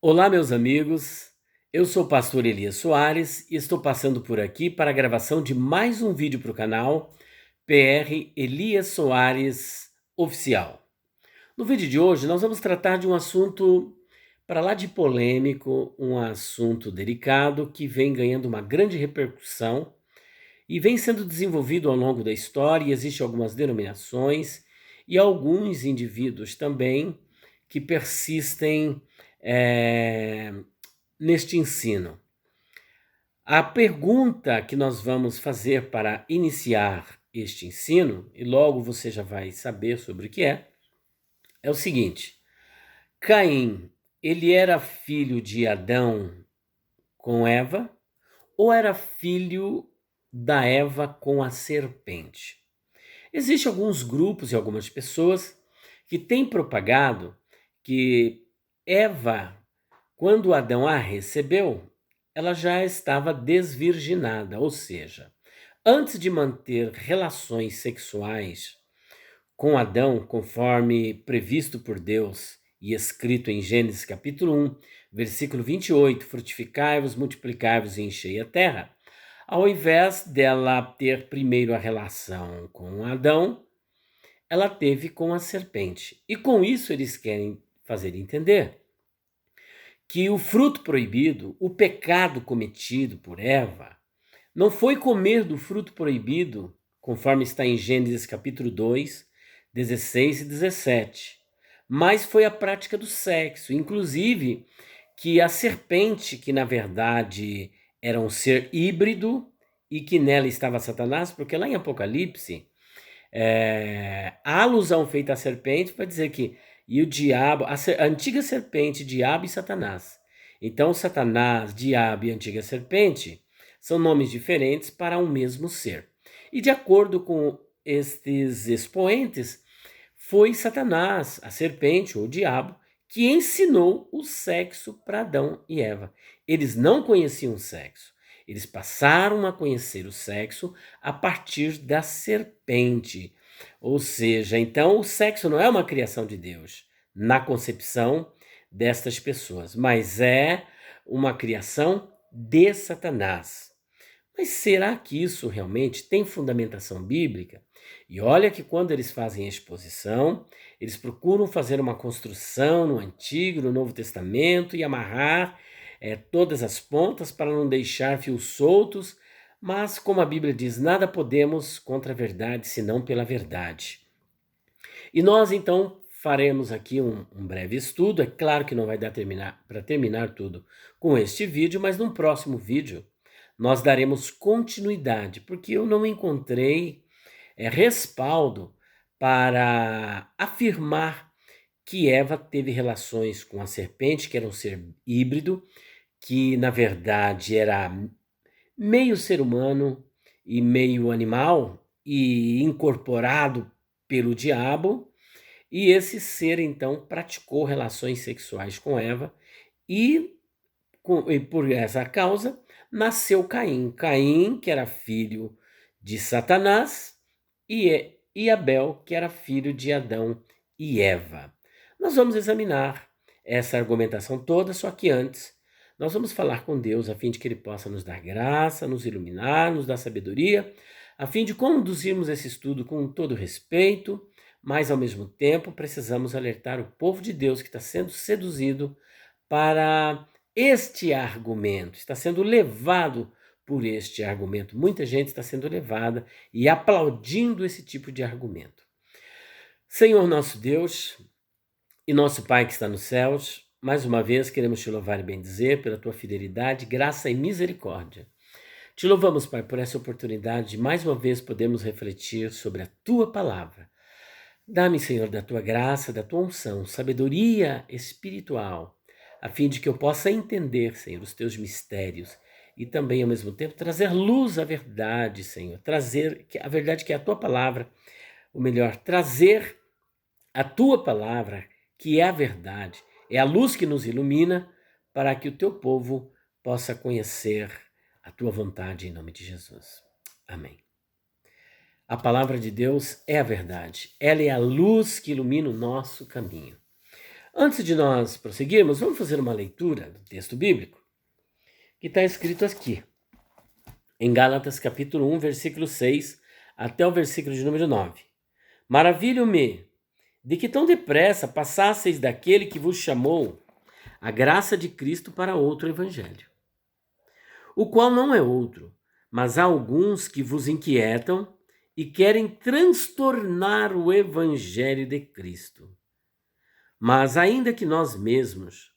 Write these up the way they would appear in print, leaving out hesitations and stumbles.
Olá, meus amigos. Eu sou o pastor Elias Soares e estou passando por aqui para a gravação de mais um vídeo para o canal PR Elias Soares Oficial. No vídeo de hoje, nós vamos tratar de um assunto para lá de polêmico, um assunto delicado que vem ganhando uma grande repercussão e vem sendo desenvolvido ao longo da história. E existem algumas denominações e alguns indivíduos também que persistem eh, neste ensino. A pergunta que nós vamos fazer para iniciar este ensino, e logo você já vai saber sobre o que é o seguinte: Caim, ele era filho de Adão com Eva ou era filho da Eva com a serpente? Existem alguns grupos e algumas pessoas que têm propagado que Eva, quando Adão a recebeu, ela já estava desvirginada, ou seja, antes de manter relações sexuais com Adão, conforme previsto por Deus e escrito em Gênesis capítulo 1, versículo 28, frutificai-vos, multiplicai-vos e enchei a terra. Ao invés dela ter primeiro a relação com Adão, ela teve com a serpente. E com isso eles querem fazer entender que o fruto proibido, o pecado cometido por Eva, não foi comer do fruto proibido, conforme está em Gênesis capítulo 2, 16 e 17, mas foi a prática do sexo, inclusive que a serpente, que na verdade era um ser híbrido e que nela estava Satanás, porque lá em Apocalipse, a alusão feita à serpente vai dizer que e o diabo, a antiga serpente, diabo e Satanás. Então, Satanás, diabo e antiga serpente são nomes diferentes para um mesmo ser. E de acordo com estes expoentes, foi Satanás, a serpente ou o diabo, que ensinou o sexo para Adão e Eva. Eles não conheciam o sexo. Eles passaram a conhecer o sexo a partir da serpente. Ou seja, então o sexo não é uma criação de Deus na concepção destas pessoas, mas é uma criação de Satanás. Mas será que isso realmente tem fundamentação bíblica? E olha que quando eles fazem a exposição, eles procuram fazer uma construção no Antigo, no Novo Testamento e amarrar todas as pontas para não deixar fios soltos, mas como a Bíblia diz, nada podemos contra a verdade senão pela verdade. E nós então faremos aqui um breve estudo. É claro que não vai dar para terminar tudo com este vídeo, mas num próximo vídeo nós daremos continuidade, porque eu não encontrei respaldo para afirmar que Eva teve relações com a serpente, que era um ser híbrido, que na verdade era meio ser humano e meio animal e incorporado pelo diabo, e esse ser então praticou relações sexuais com Eva e por essa causa nasceu Caim. Caim, que era filho de Satanás, e Abel, que era filho de Adão e Eva. Nós vamos examinar essa argumentação toda, só que antes nós vamos falar com Deus a fim de que Ele possa nos dar graça, nos iluminar, nos dar sabedoria, a fim de conduzirmos esse estudo com todo respeito, mas ao mesmo tempo precisamos alertar o povo de Deus que está sendo seduzido para este argumento, está sendo levado por este argumento. Muita gente está sendo levada e aplaudindo esse tipo de argumento. Senhor nosso Deus e nosso Pai que está nos céus, mais uma vez queremos te louvar e bendizer pela tua fidelidade, graça e misericórdia. Te louvamos, Pai, por essa oportunidade de mais uma vez podermos refletir sobre a tua palavra. Dá-me, Senhor, da tua graça, da tua unção, sabedoria espiritual, a fim de que eu possa entender, Senhor, os teus mistérios e também, ao mesmo tempo, trazer luz à verdade, Senhor, trazer a verdade que é a tua palavra, ou melhor, trazer a tua palavra, que é a verdade, é a luz que nos ilumina para que o teu povo possa conhecer a tua vontade em nome de Jesus. Amém. A palavra de Deus é a verdade, ela é a luz que ilumina o nosso caminho. Antes de nós prosseguirmos, vamos fazer uma leitura do texto bíblico que está escrito aqui, em Gálatas capítulo 1, versículo 6, até o versículo de número 9. Maravilho-me de que tão depressa passasseis daquele que vos chamou a graça de Cristo para outro evangelho, o qual não é outro, mas há alguns que vos inquietam e querem transtornar o evangelho de Cristo. Mas ainda que nós mesmos,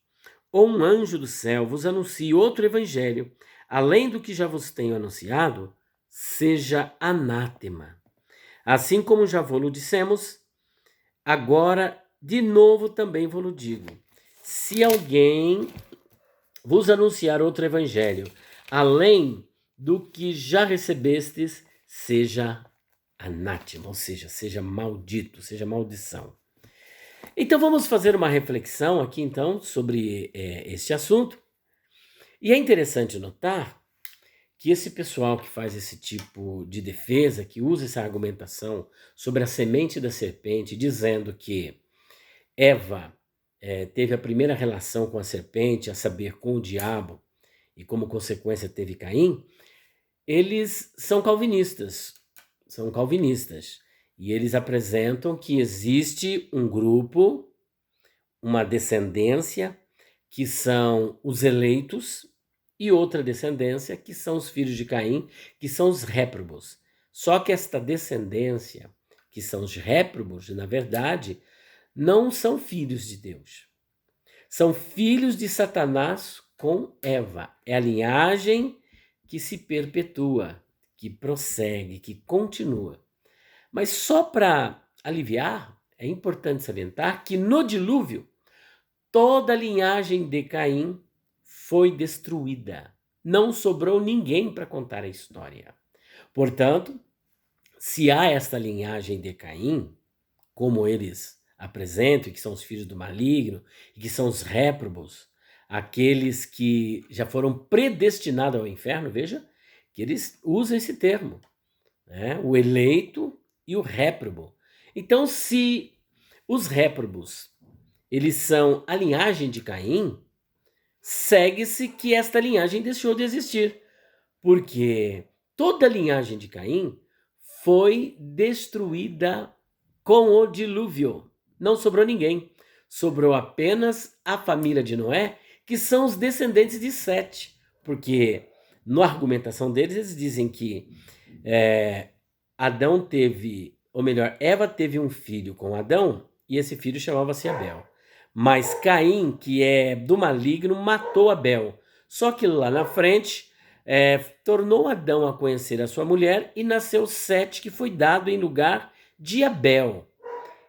ou um anjo do céu, vos anuncie outro evangelho, além do que já vos tenho anunciado, seja anátema. Assim como já vos dissemos, agora de novo também vos digo: se alguém vos anunciar outro evangelho, além do que já recebestes, seja anátema, ou seja maldito, seja maldição. Então vamos fazer uma reflexão aqui então sobre este assunto. E é interessante notar que esse pessoal que faz esse tipo de defesa, que usa essa argumentação sobre a semente da serpente, dizendo que Eva teve a primeira relação com a serpente, a saber, com o diabo, e como consequência teve Caim, eles são calvinistas. E eles apresentam que existe um grupo, uma descendência, que são os eleitos, e outra descendência, que são os filhos de Caim, que são os réprobos. Só que esta descendência, que são os réprobos, na verdade, não são filhos de Deus. São filhos de Satanás com Eva. É a linhagem que se perpetua, que prossegue, que continua. Mas só para aliviar, é importante salientar que no dilúvio, toda a linhagem de Caim foi destruída. Não sobrou ninguém para contar a história. Portanto, se há esta linhagem de Caim, como eles apresentam, que são os filhos do maligno, e que são os réprobos, aqueles que já foram predestinados ao inferno, veja que eles usam esse termo, né? O eleito e o réprobo. Então, se os réprobos, eles são a linhagem de Caim, segue-se que esta linhagem deixou de existir, porque toda a linhagem de Caim foi destruída com o dilúvio. Não sobrou ninguém. Sobrou apenas a família de Noé, que são os descendentes de Sete, porque na argumentação deles, eles dizem que Adão teve, ou melhor, Eva teve um filho com Adão, e esse filho chamava-se Abel. Mas Caim, que é do maligno, matou Abel. Só que lá na frente, tornou Adão a conhecer a sua mulher, e nasceu Sete, que foi dado em lugar de Abel.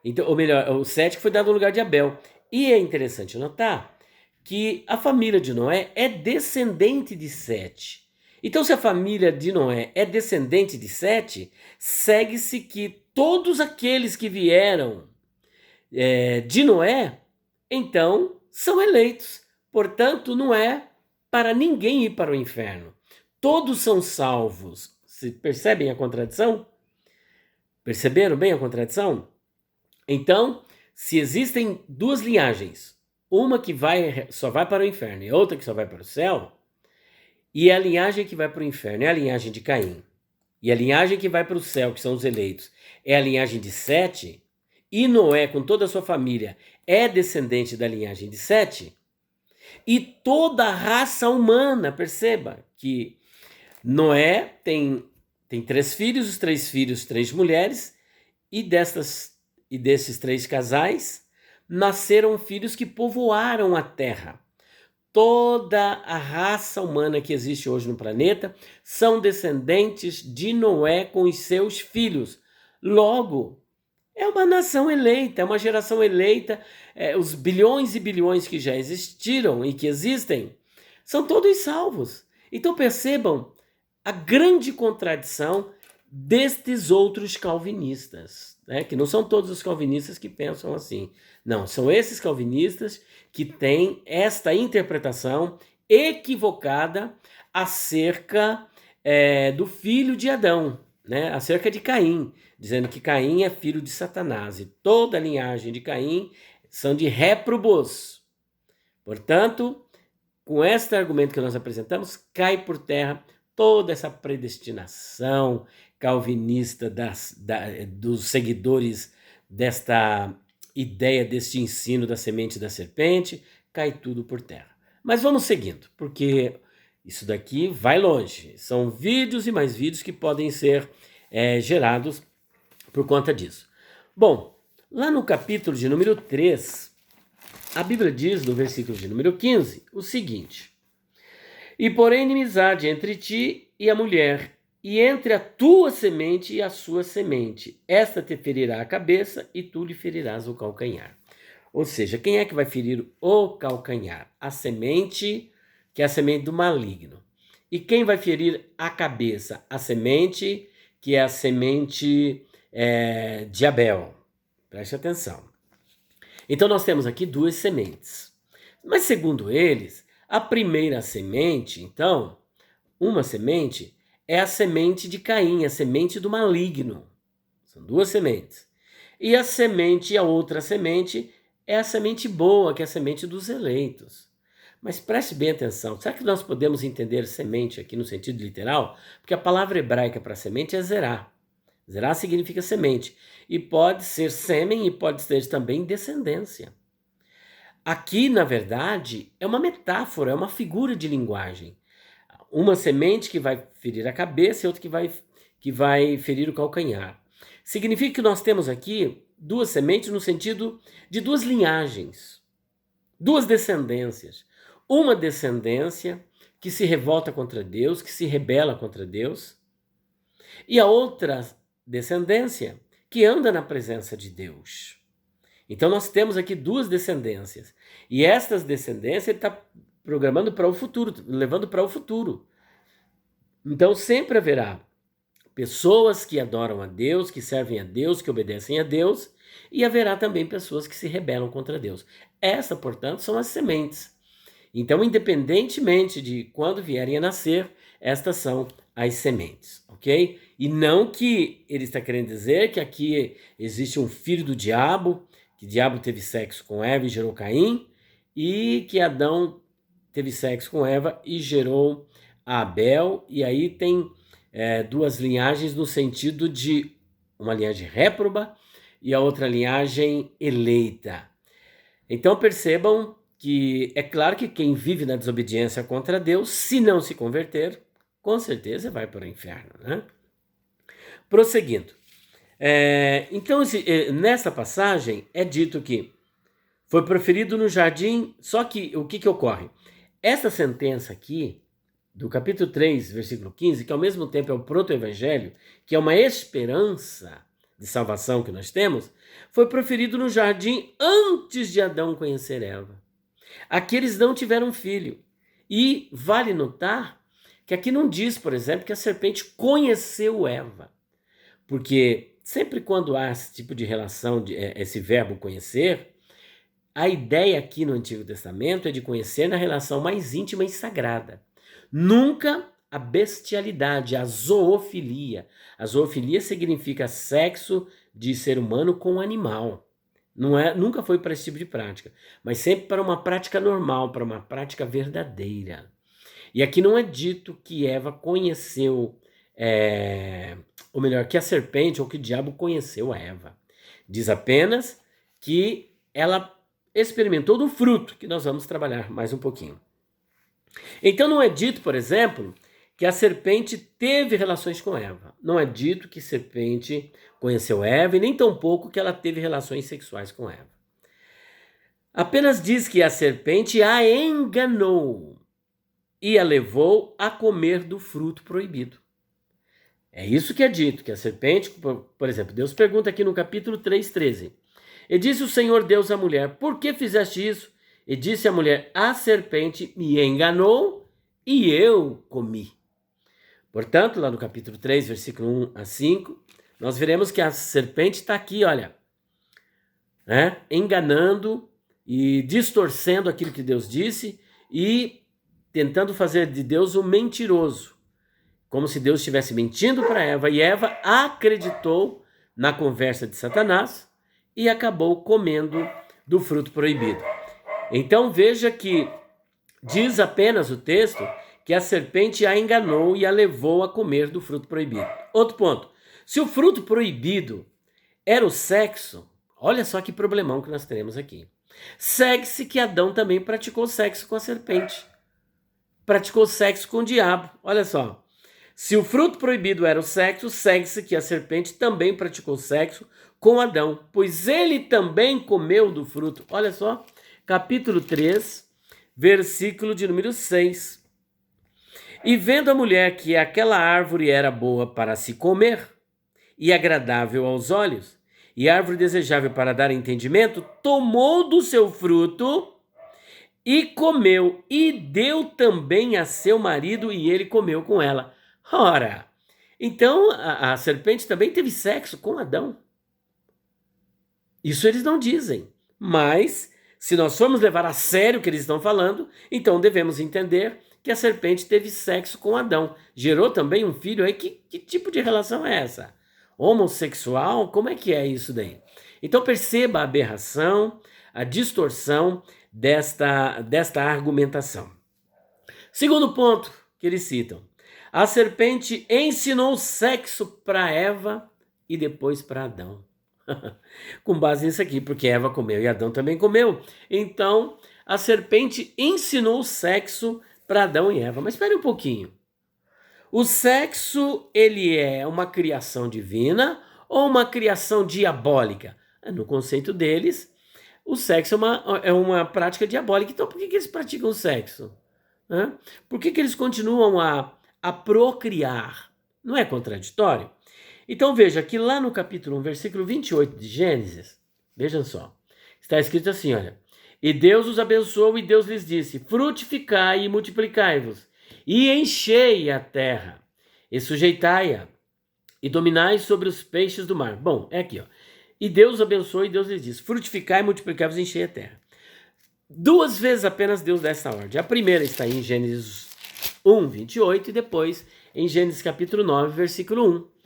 Então, ou melhor, o Sete que foi dado no lugar de Abel. E é interessante notar que a família de Noé é descendente de Sete. Então, se a família de Noé é descendente de Sete, segue-se que todos aqueles que vieram de Noé, então, são eleitos. Portanto, não é para ninguém ir para o inferno. Todos são salvos. Se percebem a contradição? Perceberam bem a contradição? Então, se existem duas linhagens, uma que só vai para o inferno e outra que só vai para o céu, e a linhagem que vai para o inferno é a linhagem de Caim, e a linhagem que vai para o céu, que são os eleitos, é a linhagem de Sete, e Noé, com toda a sua família, é descendente da linhagem de Sete, e toda a raça humana, perceba que Noé tem 3 filhos, os 3 filhos, 3 mulheres, e desses 3 casais nasceram filhos que povoaram a terra. Toda a raça humana que existe hoje no planeta são descendentes de Noé com os seus filhos. Logo, é uma nação eleita, é uma geração eleita. Os bilhões e bilhões que já existiram e que existem são todos salvos. Então percebam a grande contradição destes outros calvinistas, né? Que não são todos os calvinistas que pensam assim. Não, são esses calvinistas que têm esta interpretação equivocada acerca do filho de Adão, né? Acerca de Caim, dizendo que Caim é filho de Satanás e toda a linhagem de Caim são de réprobos. Portanto, com este argumento que nós apresentamos, cai por terra toda essa predestinação calvinista dos seguidores desta ideia, deste ensino da semente da serpente, cai tudo por terra. Mas vamos seguindo, porque isso daqui vai longe. São vídeos e mais vídeos que podem ser gerados por conta disso. Bom, lá no capítulo de número 3, a Bíblia diz, no versículo de número 15, o seguinte: E porém inimizade entre ti e a mulher, e entre a tua semente e a sua semente. Esta te ferirá a cabeça, e tu lhe ferirás o calcanhar. Ou seja, quem é que vai ferir o calcanhar? A semente, que é a semente do maligno. E quem vai ferir a cabeça? A semente, que é a semente de Abel. Preste atenção. Então nós temos aqui duas sementes. Mas segundo eles, a primeira semente, então, uma semente, é a semente de Caim, a semente do maligno. São duas sementes. E a outra semente, é a semente boa, que é a semente dos eleitos. Mas preste bem atenção, será que nós podemos entender semente aqui no sentido literal? Porque a palavra hebraica para semente é zerá. Zerá significa semente. E pode ser sêmen e pode ser também descendência. Aqui, na verdade, é uma metáfora, é uma figura de linguagem. Uma semente que vai ferir a cabeça e outra que vai ferir o calcanhar. Significa que nós temos aqui duas sementes no sentido de duas linhagens, duas descendências. Uma descendência que se revolta contra Deus, que se rebela contra Deus, e a outra descendência que anda na presença de Deus. Então nós temos aqui duas descendências. E estas descendências ele está programando para o futuro, levando para o futuro. Então sempre haverá pessoas que adoram a Deus, que servem a Deus, que obedecem a Deus, e haverá também pessoas que se rebelam contra Deus. Essas, portanto, são as sementes. Então, independentemente de quando vierem a nascer, estas são as sementes, ok? E não que ele está querendo dizer que aqui existe um filho do diabo, que o diabo teve sexo com Eva e gerou Caim, e que Adão teve sexo com Eva e gerou Abel, e aí tem duas linhagens no sentido de uma linhagem réproba e a outra linhagem eleita. Então percebam que é claro que quem vive na desobediência contra Deus, se não se converter, com certeza vai para o inferno, né? Prosseguindo. Então, nessa passagem é dito que foi proferido no jardim, só que o que ocorre? Essa sentença aqui, do capítulo 3, versículo 15, que ao mesmo tempo é o proto-evangelho, que é uma esperança de salvação que nós temos, foi proferido no jardim antes de Adão conhecer Eva. Aqueles não tiveram filho. E vale notar que aqui não diz, por exemplo, que a serpente conheceu Eva. Porque sempre quando há esse tipo de relação, esse verbo conhecer, a ideia aqui no Antigo Testamento é de conhecer na relação mais íntima e sagrada. Nunca a bestialidade, a zoofilia. A zoofilia significa sexo de ser humano com animal. Nunca foi para esse tipo de prática, mas sempre para uma prática normal, para uma prática verdadeira. E aqui não é dito que Eva conheceu, ou melhor, que a serpente ou que o diabo conheceu a Eva. Diz apenas que ela experimentou do fruto, que nós vamos trabalhar mais um pouquinho. Então não é dito, por exemplo, que a serpente teve relações com Eva. Não é dito que a serpente conheceu Eva e nem tampouco que ela teve relações sexuais com Eva. Apenas diz que a serpente a enganou e a levou a comer do fruto proibido. É isso que é dito, que a serpente, por exemplo, Deus pergunta aqui no capítulo 3:13. E disse o Senhor Deus à mulher: por que fizeste isso? E disse a mulher: a serpente me enganou e eu comi. Portanto, lá no capítulo 3, versículo 1-5, nós veremos que a serpente está aqui, olha, enganando e distorcendo aquilo que Deus disse e tentando fazer de Deus um mentiroso, como se Deus estivesse mentindo para Eva, e Eva acreditou na conversa de Satanás e acabou comendo do fruto proibido. Então veja que diz apenas o texto que a serpente a enganou e a levou a comer do fruto proibido. Outro ponto, se o fruto proibido era o sexo, olha só que problemão que nós teremos aqui. Segue-se que Adão também praticou sexo com a serpente. Praticou sexo com o diabo. Olha só. Se o fruto proibido era o sexo, segue-se que a serpente também praticou sexo com Adão, pois ele também comeu do fruto. Olha só. Capítulo 3, versículo de número 6. E vendo a mulher que aquela árvore era boa para se comer e agradável aos olhos, e árvore desejável para dar entendimento, tomou do seu fruto e comeu, e deu também a seu marido, e ele comeu com ela. Ora, então a serpente também teve sexo com Adão. Isso eles não dizem, mas se nós formos levar a sério o que eles estão falando, então devemos entender que a serpente teve sexo com Adão. Gerou também um filho aí. Que tipo de relação é essa? Homossexual? Como é que é isso daí? Então perceba a aberração, a distorção desta argumentação. Segundo ponto que eles citam. A serpente ensinou sexo para Eva e depois para Adão. Com base nisso aqui, porque Eva comeu e Adão também comeu. Então, a serpente ensinou sexo para Adão e Eva. Mas espere um pouquinho. O sexo, ele é uma criação divina ou uma criação diabólica? No conceito deles, o sexo é uma prática diabólica. Então, por que eles praticam sexo? Por que eles continuam a procriar? Não é contraditório? Então veja que lá no capítulo 1, versículo 28 de Gênesis, vejam só, está escrito assim, olha, e Deus os abençoou e Deus lhes disse, frutificai e multiplicai-vos, e enchei a terra, e sujeitai-a, e dominai sobre os peixes do mar. Bom, é aqui, ó. E Deus os abençoou e Deus lhes disse, frutificai, multiplicai-vos e enchei a terra. Duas vezes apenas Deus dá essa ordem. A primeira está em Gênesis 1, 28, e depois em Gênesis capítulo 9, versículo 1.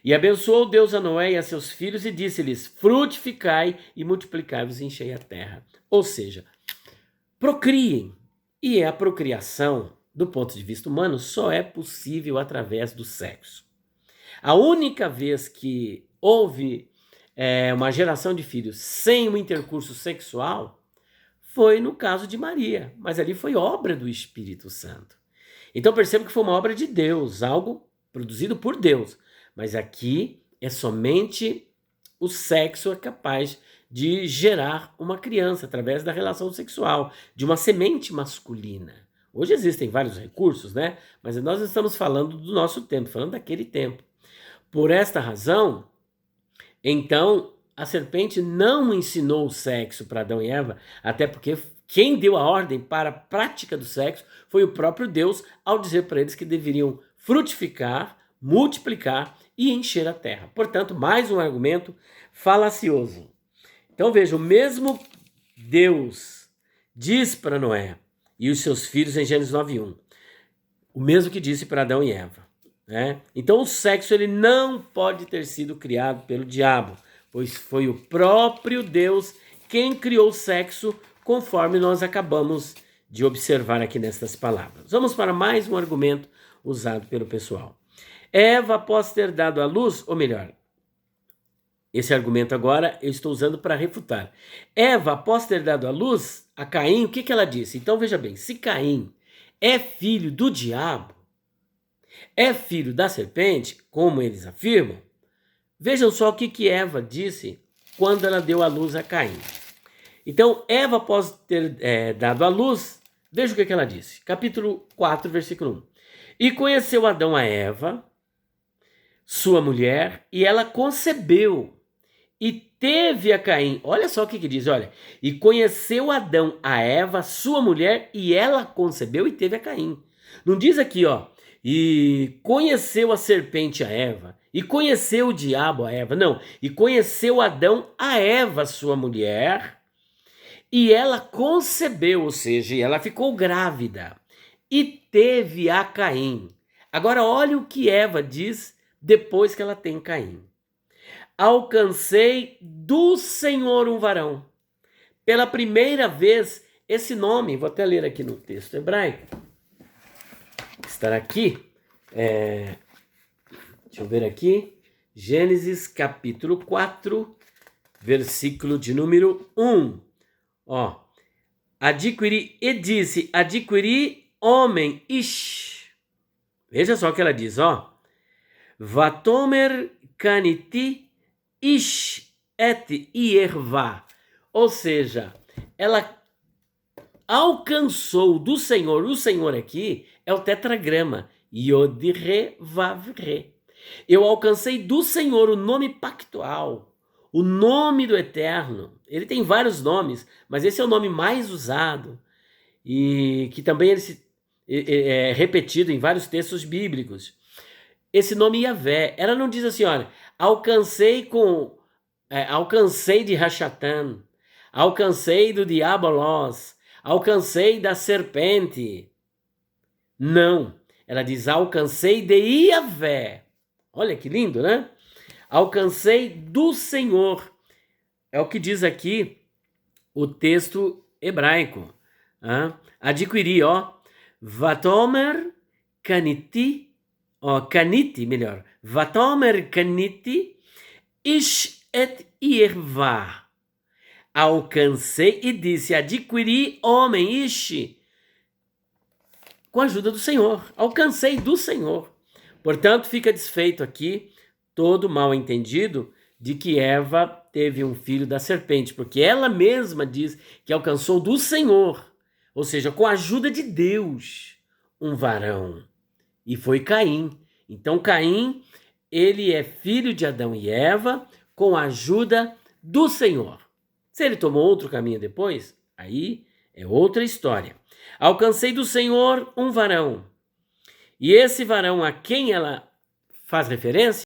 E abençoou Deus a Noé e a seus filhos e disse-lhes, frutificai e multiplicai-vos e enchei a terra. Ou seja, procriem. E a procriação, do ponto de vista humano, só é possível através do sexo. A única vez que houve uma geração de filhos sem um intercurso sexual foi no caso de Maria, mas ali foi obra do Espírito Santo. Então perceba que foi uma obra de Deus, algo produzido por Deus. Mas aqui é somente o sexo é capaz de gerar uma criança através da relação sexual, de uma semente masculina. Hoje existem vários recursos, né? Mas nós estamos falando do nosso tempo, falando daquele tempo. Por esta razão, então, a serpente não ensinou o sexo para Adão e Eva, até porque quem deu a ordem para a prática do sexo foi o próprio Deus, ao dizer para eles que deveriam frutificar, multiplicar e encher a terra. Portanto, mais um argumento falacioso. Então veja, o mesmo Deus diz para Noé e os seus filhos em Gênesis 9:1, o mesmo que disse para Adão e Eva. Então o sexo ele não pode ter sido criado pelo diabo, pois foi o próprio Deus quem criou o sexo, conforme nós acabamos de observar aqui nestas palavras. Vamos para mais um argumento usado pelo pessoal. Eva, após ter dado à luz, ou melhor, esse argumento agora eu estou usando para refutar. Eva, após ter dado à luz a Caim, o que ela disse? Então veja bem, se Caim é filho do diabo, é filho da serpente, como eles afirmam, vejam só o que Eva disse quando ela deu à luz a Caim. Então, Eva, após ter dado à luz, veja o que ela disse. Capítulo 4, versículo 1. E conheceu Adão a Eva, sua mulher, e ela concebeu e teve a Caim. Olha só o que diz, olha. E conheceu Adão a Eva, sua mulher, e ela concebeu e teve a Caim. Não diz aqui, ó, e conheceu a serpente a Eva, e conheceu o diabo a Eva. Não, e conheceu Adão a Eva, sua mulher, e ela concebeu, ou seja, ela ficou grávida, e teve a Caim. Agora olha o que Eva diz depois que ela tem Caim. Alcancei do Senhor um varão. pela primeira vez esse nome. Vou até ler aqui no texto hebraico. Estará aqui. Deixa eu ver aqui. Gênesis capítulo 4, versículo de número 1. Adquiri homem, ish. Veja só o que ela diz, Vatomer kaniti ish et ierva. Ou seja, ela alcançou do Senhor, o Senhor aqui é o tetragrama, Yod-Re Vav-Re. Eu alcancei do Senhor o nome pactual, o nome do Eterno. Ele tem vários nomes, mas esse é o nome mais usado e que também é repetido em vários textos bíblicos. Esse nome Yahvé, ela não diz assim, olha, alcancei de Rachatan, alcancei do Diabolos, alcancei da serpente. Não, ela diz alcancei de Yahvé. Olha que lindo, né? Alcancei do Senhor. É o que diz aqui o texto hebraico. Adquiri, Vatomer kaniti, melhor. Vatomer kaniti ish et ierva. Alcancei e disse, adquiri homem, ish, com a ajuda do Senhor. Alcancei do Senhor. Portanto, fica desfeito aqui todo mal entendido de que Eva teve um filho da serpente, porque ela mesma diz que alcançou do Senhor, ou seja, com a ajuda de Deus, um varão. E foi Caim. Então Caim, ele é filho de Adão e Eva com a ajuda do Senhor. Se ele tomou outro caminho depois, aí é outra história. Alcancei do Senhor um varão. E esse varão a quem ela faz referência